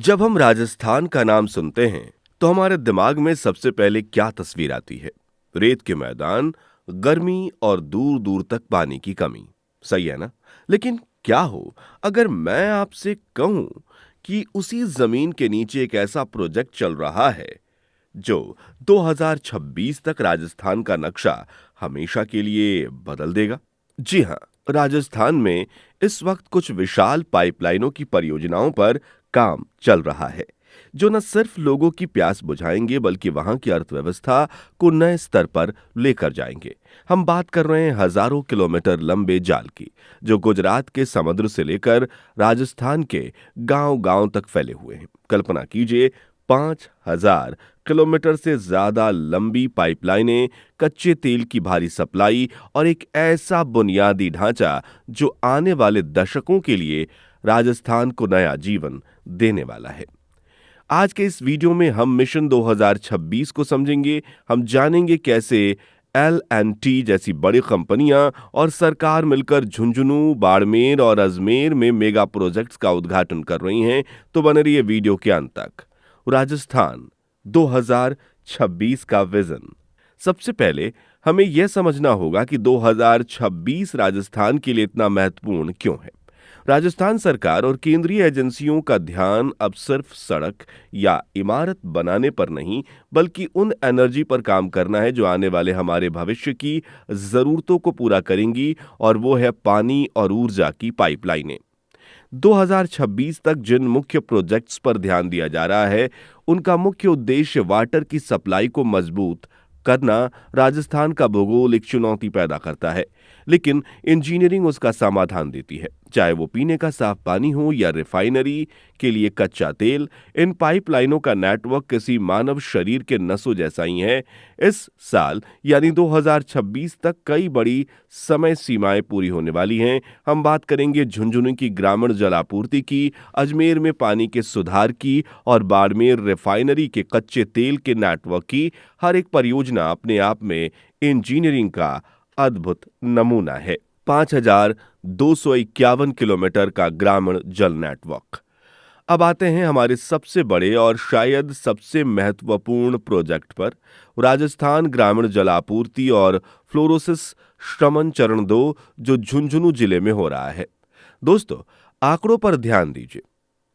जब हम राजस्थान का नाम सुनते हैं तो हमारे दिमाग में सबसे पहले क्या तस्वीर आती है? रेत के मैदान, गर्मी और दूर दूर तक पानी की कमी। सही है ना? लेकिन क्या हो अगर मैं आपसे कहूं कि उसी जमीन के नीचे एक ऐसा प्रोजेक्ट चल रहा है जो 2026 तक राजस्थान का नक्शा हमेशा के लिए बदल देगा। जी हाँ, राजस्थान में इस वक्त कुछ विशाल पाइपलाइनों की परियोजनाओं पर काम चल रहा है जो न सिर्फ लोगों की प्यास बुझाएंगे बल्कि वहां की अर्थव्यवस्था को नए स्तर पर लेकर जाएंगे। हम बात कर रहे हैं हजारों किलोमीटर लंबे जाल की, जो गुजरात के समुद्र से लेकर राजस्थान के गांव-गांव तक फैले हुए हैं। कल्पना कीजिए, 5,000 किलोमीटर से ज्यादा लंबी पाइपलाइनें, कच्चे तेल की भारी सप्लाई और एक ऐसा बुनियादी ढांचा जो आने वाले दशकों के लिए राजस्थान को नया जीवन देने वाला है। आज के इस वीडियो में हम मिशन 2026 को समझेंगे। हम जानेंगे कैसे एल&टी जैसी बड़ी कंपनियां और सरकार मिलकर झुंझुनू, बाड़मेर और अजमेर में मेगा प्रोजेक्ट्स का उद्घाटन कर रही हैं। तो बने रहिए वीडियो के अंत तक। राजस्थान 2026 का विजन। सबसे पहले हमें यह समझना होगा कि 2026 राजस्थान के लिए इतना महत्वपूर्ण क्यों है। राजस्थान सरकार और केंद्रीय एजेंसियों का ध्यान अब सिर्फ सड़क या इमारत बनाने पर नहीं, बल्कि उन एनर्जी पर काम करना है जो आने वाले हमारे भविष्य की जरूरतों को पूरा करेंगी, और वो है पानी और ऊर्जा की पाइपलाइनें। 2026 तक जिन मुख्य प्रोजेक्ट्स पर ध्यान दिया जा रहा है, उनका मुख्य उद्देश्य वाटर की सप्लाई को मजबूत करना। राजस्थान का भूगोल एक चुनौती पैदा करता है, लेकिन इंजीनियरिंग उसका समाधान देती है। चाहे वो पीने का साफ पानी हो या रिफाइनरी के लिए कच्चा तेल, इन पाइपलाइनों का नेटवर्क किसी मानव शरीर के नसों जैसा ही है। इस साल यानी 2026 तक कई बड़ी समय सीमाएं पूरी होने वाली हैं। हम बात करेंगे झुंझुनू की ग्रामीण जलापूर्ति की, अजमेर में पानी के सुधार की और बाड़मेर रिफाइनरी के कच्चे तेल के नेटवर्क की। हर एक परियोजना अपने आप में इंजीनियरिंग का अद्भुत नमूना है। 5,251 किलोमीटर का ग्रामीण जल नेटवर्क। अब आते हैं हमारे सबसे बड़े और शायद सबसे महत्वपूर्ण प्रोजेक्ट पर, राजस्थान ग्रामीण जलापूर्ति और फ्लोरोसिस श्रमण चरण 2, जो झुंझुनू जिले में हो रहा है। दोस्तों, आंकड़ों पर ध्यान दीजिए।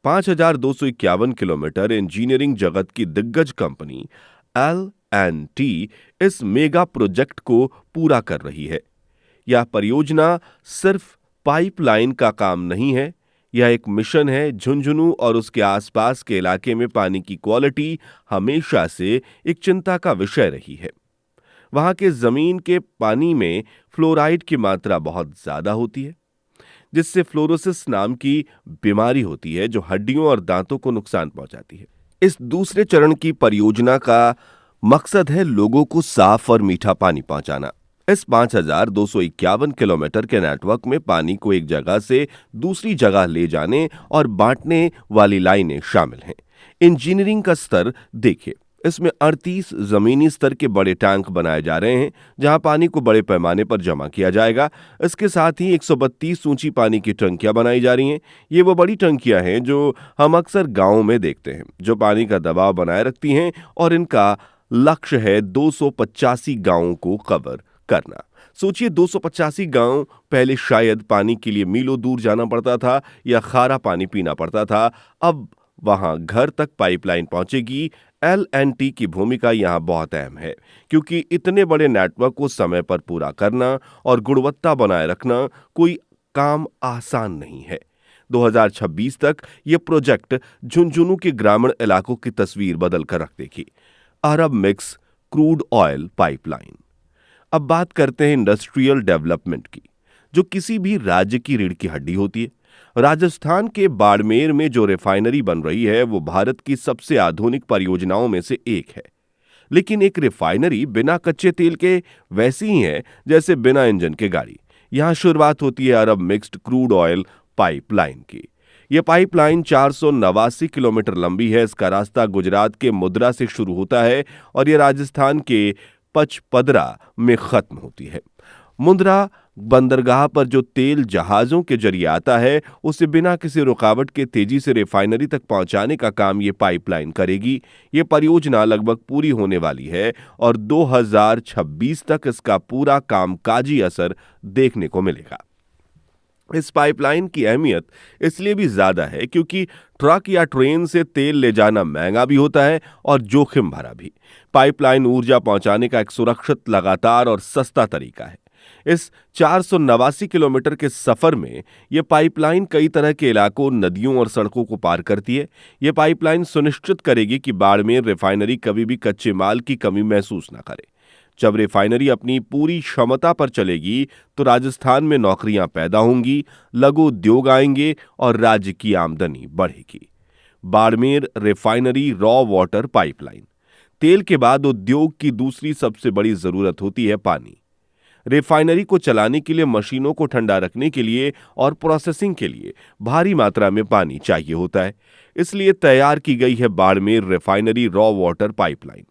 5,251 किलोमीटर। इंजीनियरिंग जगत की दिग्गज कंपनी एल&टी इस मेगा प्रोजेक्ट को पूरा कर रही है। यह परियोजना सिर्फ पाइपलाइन का काम नहीं है, यह एक मिशन है। झुंझुनू और उसके आसपास के इलाके में पानी की क्वालिटी हमेशा से एक चिंता का विषय रही है। वहां के जमीन के पानी में फ्लोराइड की मात्रा बहुत ज्यादा होती है, जिससे फ्लोरोसिस नाम की बीमारी होती है जो हड्डियों और दांतों को नुकसान पहुंचाती है। इस दूसरे चरण की परियोजना का मकसद है लोगों को साफ और मीठा पानी पहुंचाना। इस 5,251 किलोमीटर के नेटवर्क में पानी को एक जगह से दूसरी जगह ले जाने और बांटने वाली लाइनें शामिल हैं। इंजीनियरिंग का स्तर देखिए, इसमें 38 जमीनी स्तर के बड़े टैंक बनाए जा रहे हैं जहां पानी को बड़े पैमाने पर जमा किया जाएगा। इसके साथ ही 132 ऊंची पानी की टंकियां बनाई जा रही हैं। ये वो बड़ी टंकियां हैं जो हम अक्सर गांवों में देखते हैं, जो पानी का दबाव बनाए रखती हैं, और इनका लक्ष्य है 285 गांवों को कवर करना। सोचिए, 285 गांव। पहले शायद पानी के लिए मीलों दूर जाना पड़ता था या खारा पानी पीना पड़ता था। अब वहां घर तक पाइपलाइन पहुंचेगी। एल&टी की भूमिका यहां बहुत अहम है, क्योंकि इतने बड़े नेटवर्क को समय पर पूरा करना और गुणवत्ता बनाए रखना कोई काम आसान नहीं है। 2026 तक यह प्रोजेक्ट झुंझुनू के ग्रामीण इलाकों की तस्वीर बदल कर रख देगी। अरब मिक्स क्रूड ऑयल पाइपलाइन। अब बात करते हैं इंडस्ट्रियल डेवलपमेंट की, जो किसी भी राज्य की रीढ़ की हड्डी होती है। राजस्थान के बाड़मेर में जो रिफाइनरी बन रही है वो भारत की सबसे आधुनिक परियोजनाओं में से एक है। लेकिन एक रिफाइनरी बिना कच्चे तेल के वैसी ही है जैसे बिना इंजन के गाड़ी। यहां शुरुआत होती है अरब मिक्स्ड क्रूड ऑयल पाइपलाइन की। यह पाइपलाइन 489 किलोमीटर लंबी है। इसका रास्ता गुजरात के मुद्रा से शुरू होता है और यह राजस्थान के पचपदरा में खत्म होती है। मुंद्रा बंदरगाह पर जो तेल जहाजों के जरिए आता है उसे बिना किसी रुकावट के तेजी से रिफाइनरी तक पहुंचाने का काम ये पाइपलाइन करेगी। ये परियोजना लगभग पूरी होने वाली है और 2026 तक इसका पूरा कामकाजी असर देखने को मिलेगा। इस पाइपलाइन की अहमियत इसलिए भी ज्यादा है क्योंकि ट्रक या ट्रेन से तेल ले जाना महंगा भी होता है और जोखिम भरा भी। पाइपलाइन ऊर्जा पहुंचाने का एक सुरक्षित, लगातार और सस्ता तरीका है। इस 489 किलोमीटर के सफर में यह पाइपलाइन कई तरह के इलाकों, नदियों और सड़कों को पार करती है। यह पाइपलाइन सुनिश्चित करेगी कि बाड़मेर रिफाइनरी कभी भी कच्चे माल की कमी महसूस न करे। जब रिफाइनरी अपनी पूरी क्षमता पर चलेगी तो राजस्थान में नौकरियां पैदा होंगी, लघु उद्योग आएंगे और राज्य की आमदनी बढ़ेगी। Barmer refinery raw water pipeline. तेल के बाद उद्योग की दूसरी सबसे बड़ी जरूरत होती है पानी। रिफाइनरी को चलाने के लिए, मशीनों को ठंडा रखने के लिए और प्रोसेसिंग के लिए भारी मात्रा में पानी चाहिए होता है। इसलिए तैयार की गई है Barmer refinery raw water pipeline.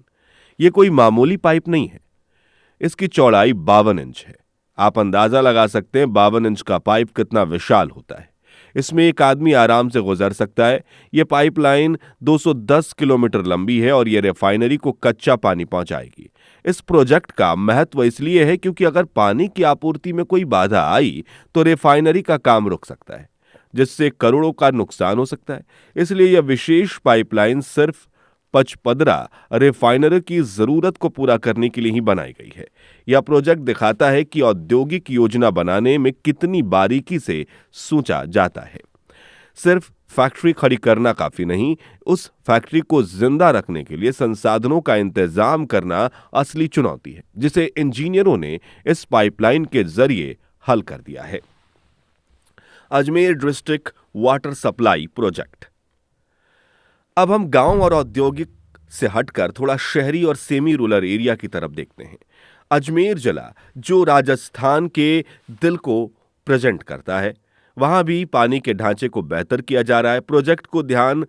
यह कोई मामूली पाइप नहीं है। इसकी चौड़ाई 52 इंच है। आप अंदाजा लगा सकते हैं 52 इंच का पाइप कितना विशाल होता है। इसमें एक आदमी आराम से गुजर सकता है। यह पाइपलाइन 210 किलोमीटर लंबी है और यह रिफाइनरी को कच्चा पानी पहुंचाएगी। इस प्रोजेक्ट का महत्व इसलिए है क्योंकि अगर पानी की आपूर्ति में कोई बाधा आई तो रिफाइनरी का काम रुक सकता है, जिससे करोड़ों का नुकसान हो सकता है। इसलिए यह विशेष पाइपलाइन सिर्फ पचपदरा रिफाइनरी की जरूरत को पूरा करने के लिए ही बनाई गई है। यह प्रोजेक्ट दिखाता है कि औद्योगिक योजना बनाने में कितनी बारीकी से सोचा जाता है। सिर्फ फैक्ट्री खड़ी करना काफी नहीं, उस फैक्ट्री को जिंदा रखने के लिए संसाधनों का इंतजाम करना असली चुनौती है, जिसे इंजीनियरों ने इस पाइपलाइन के जरिए हल कर दिया है। Ajmer district water supply project. अब हम गांव और औद्योगिक से हटकर थोड़ा शहरी और सेमी रूरल एरिया की तरफ देखते हैं। अजमेर जिला जो राजस्थान के दिल को प्रेजेंट करता है, वहां भी पानी के ढांचे को बेहतर किया जा रहा है। प्रोजेक्ट को ध्यान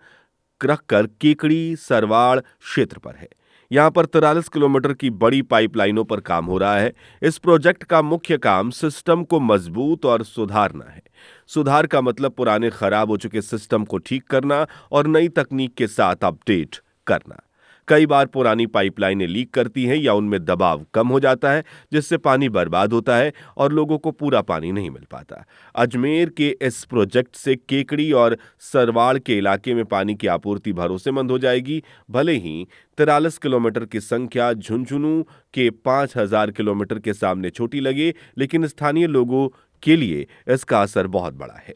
रखकर केकड़ी सरवाड़ क्षेत्र पर है। यहां पर 43 किलोमीटर की बड़ी पाइपलाइनों पर काम हो रहा है। इस प्रोजेक्ट का मुख्य काम सिस्टम को मजबूत और सुधारना है। सुधार का मतलब पुराने खराब हो चुके सिस्टम को ठीक करना और नई तकनीक के साथ अपडेट करना। कई बार पुरानी पाइपलाइनें लीक करती हैं या उनमें दबाव कम हो जाता है, जिससे पानी बर्बाद होता है और लोगों को पूरा पानी नहीं मिल पाता। अजमेर के इस प्रोजेक्ट से केकड़ी और सरवाड़ के इलाके में पानी की आपूर्ति भरोसेमंद हो जाएगी। भले ही 43 किलोमीटर की संख्या झुंझुनू के 5000 किलोमीटर के सामने छोटी लगे, लेकिन स्थानीय लोगों के लिए इसका असर बहुत बड़ा है।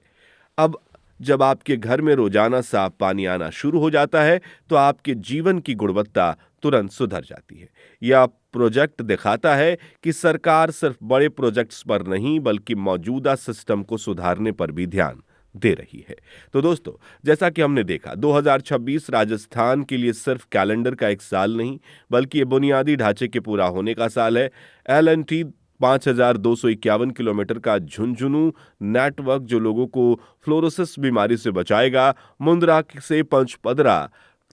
अब जब आपके घर में रोजाना साफ पानी आना शुरू हो जाता है तो आपके जीवन की गुणवत्ता तुरंत सुधर जाती है। यह प्रोजेक्ट दिखाता है कि सरकार सिर्फ बड़े प्रोजेक्ट्स पर नहीं बल्कि मौजूदा सिस्टम को सुधारने पर भी ध्यान दे रही है। तो दोस्तों, जैसा कि हमने देखा, 2026 राजस्थान के लिए सिर्फ कैलेंडर का एक साल नहीं बल्कि ये बुनियादी ढांचे के पूरा होने का साल है। L&T 5251 किलोमीटर का झुंझुनू नेटवर्क जो लोगों को फ्लोरोसिस बीमारी से बचाएगा। मुंद्रा से पंचपदरा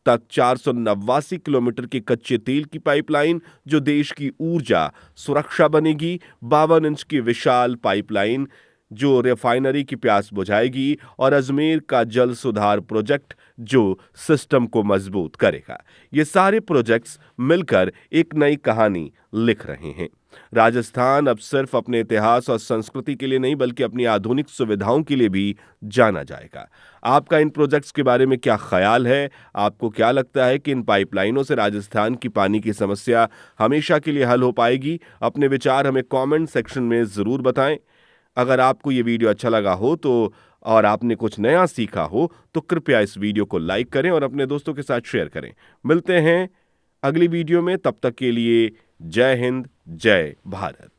तक 489 किलोमीटर के कच्चे तेल की पाइपलाइन जो देश की ऊर्जा सुरक्षा बनेगी। 52 इंच की विशाल पाइपलाइन जो रिफाइनरी की प्यास बुझाएगी और अजमेर का जल सुधार प्रोजेक्ट जो सिस्टम को मजबूत करेगा। ये सारे प्रोजेक्ट्स मिलकर एक नई कहानी लिख रहे हैं। राजस्थान अब सिर्फ अपने इतिहास और संस्कृति के लिए नहीं बल्कि अपनी आधुनिक सुविधाओं के लिए भी जाना जाएगा। आपका इन प्रोजेक्ट्स के बारे में क्या ख्याल है? आपको क्या लगता है कि इन पाइपलाइनों से राजस्थान की पानी की समस्या हमेशा के लिए हल हो पाएगी? अपने विचार हमें कमेंट सेक्शन में जरूर बताएं। अगर आपको ये वीडियो अच्छा लगा हो तो और आपने कुछ नया सीखा हो तो कृपया इस वीडियो को लाइक करें और अपने दोस्तों के साथ शेयर करें। मिलते हैं अगली वीडियो में, तब तक के लिए जय हिंद, जय भारत।